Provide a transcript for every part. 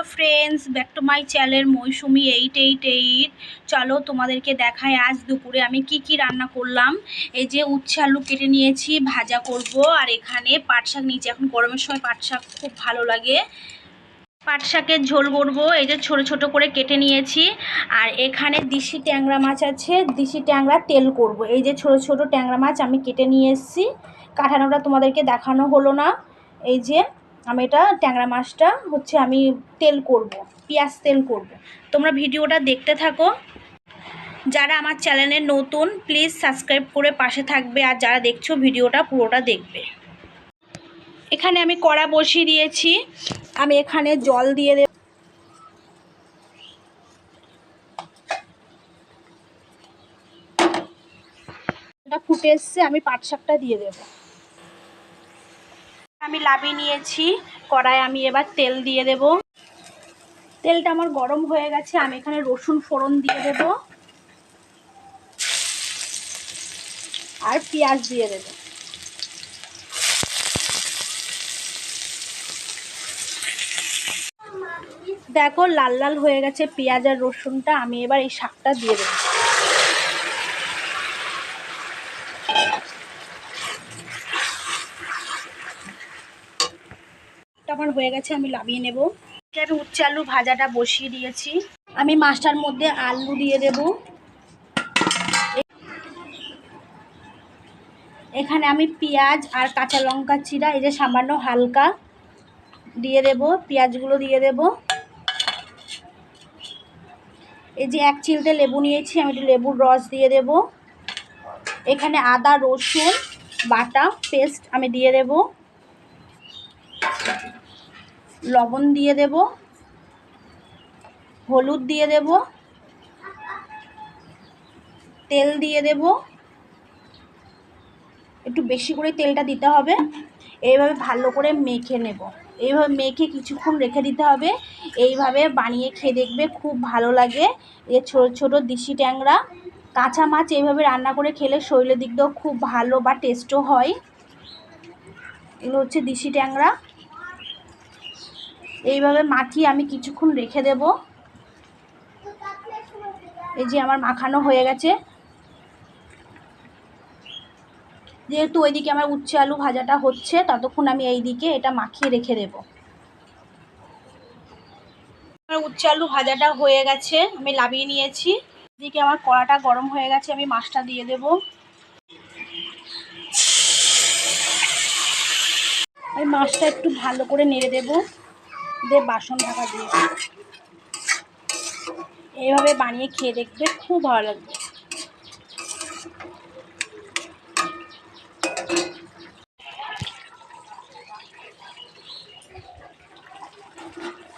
Hello friends, back to my channel Mousumi 888। চলো তোমাদেরকে দেখাই আজ দুপুরে আমি কি রান্না করলাম। এই যে উচ্ছে আলু কেটে নিয়েছি, ভাজা করব। আর এখানে পাট শাক নিয়েছি, এখন গরমের সময় পাট শাক খুব ভালো লাগে। পাট শাকের ঝোল করবো। এই যে ছোট ছোট করে কেটে নিয়েছি। আর এখানে দেশি ট্যাংরা মাছ আছে, দেশি ট্যাংরা তেল করব। এই যে ছোট ছোট ট্যাংরা মাছ আমি কেটে নিয়ে এসেছি, কাটানোটা তোমাদেরকে দেখানো হলো না। এই যে আমি এটা ট্যাংরা মাছটা হচ্ছে আমি তেল করব, পেঁয়াজ তেল করব। তোমরা ভিডিওটা দেখতে থাকো। যারা আমার চ্যানেলে নতুন প্লিজ সাবস্ক্রাইব করে পাশে থাকবে, আর যারা দেখছো ভিডিওটা পুরোটা দেখবে। এখানে আমি কড়া বসিয়ে দিয়েছি, আমি এখানে জল দিয়ে দেব। এটা ফুটে এসছে, আমি পাট শাকটা দিয়ে দেব। আমি লাবি নিয়েছি, কড়ায় আমি এবার তেল দিয়ে দেব। তেলটা আমার গরম হয়ে গেছে, আমি এখানে রসুন ফোড়ন দিয়ে দেব আর পেঁয়াজ দিয়ে দেব। দেখো লাল লাল হয়ে গেছে পেঁয়াজ আর রসুনটা, আমি এবার এই শাকটা দিয়ে দেব। আমার হয়ে গেছে, আমি লাভিয়ে নেব। আমি উচ্ছে আলু ভাজাটা বসিয়ে দিয়েছি, আমি মাছটার মধ্যে আলু দিয়ে দেব। এখানে আমি পেঁয়াজ আর কাঁচা লঙ্কা চিরা এই যে সামান্য হালকা দিয়ে দেব, পেঁয়াজগুলো দিয়ে দেব। এই যে এক চিলতে লেবু নিয়েছি, আমি একটু লেবুর রস দিয়ে দেব। এখানে আদা রসুন বাটা পেস্ট আমি দিয়ে দেব, লবণ দিয়ে দেব, হলুদ দিয়ে দেব, তেল দিয়ে দেব। একটু বেশি করে তেলটা দিতে হবে। এইভাবে ভালো করে মেখে নেব, এইভাবে মেখে কিছুক্ষণ রেখে দিতে হবে। এইভাবে বানিয়ে খেয়ে দেখবে, খুব ভালো লাগে। এই ছোট ছোট দেশি ট্যাংরা কাঁচা মাছ এইভাবে রান্না করে খেলে শরীরের দিক দিয়েও খুব ভালো বা টেস্টও হয়। এগুলো হচ্ছে দেশি ট্যাংরা। এইভাবে মাখিয়ে আমি কিছুক্ষণ রেখে দেব। এই যে আমার মাখানো হয়ে গেছে। যেহেতু ওইদিকে আমার উচ্ছে আলু ভাজাটা হচ্ছে, ততক্ষণ আমি এইদিকে এটা মাখিয়ে রেখে দেব। আমার উচ্ছে আলু ভাজাটা হয়ে গেছে, আমি লাভিয়ে নিয়েছি। এদিকে আমার কড়াটা গরম হয়ে গেছে, আমি মাছটা দিয়ে দেব। আমি মাছটা একটু ভালো করে নেড়ে দেব, দিয়ে বাসন ঢাকা দিয়ে এইভাবে বানিয়ে খেয়ে দেখবে, খুব ভালো লাগবে।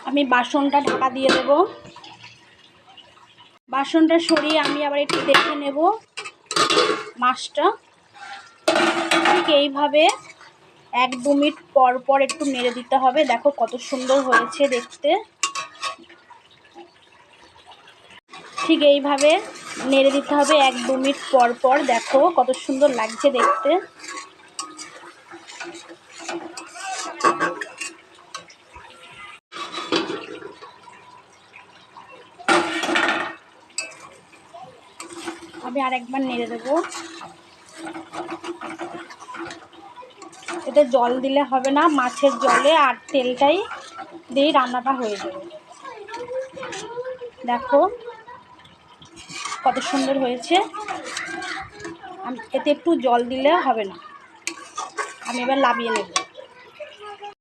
আমি বাসনটা ঢাকা দিয়ে দেব। বাসনটা সরিয়ে আমি আবার একটু দেখে নেব মাছটা। ঠিক এইভাবে 1-2 মিনিট পর পর একটু নেড়ে দিতে হবে। দেখো কত সুন্দর হয়েছে দেখতে। ঠিক এইভাবে নেড়ে দিতে হবে 1-2 মিনিট পর পর। দেখো কত সুন্দর লাগছে দেখতে। আমি আরেকবার নেড়ে দেবো। এতে জল দিলে হবে না, মাছের জলে আর তেলটাই দিয়েই রান্নাটা হয়ে যাবে। দেখো কত সুন্দর হয়েছে। এতে একটু জল দিলে হবে না। আমি এবার লাভিয়ে নেব।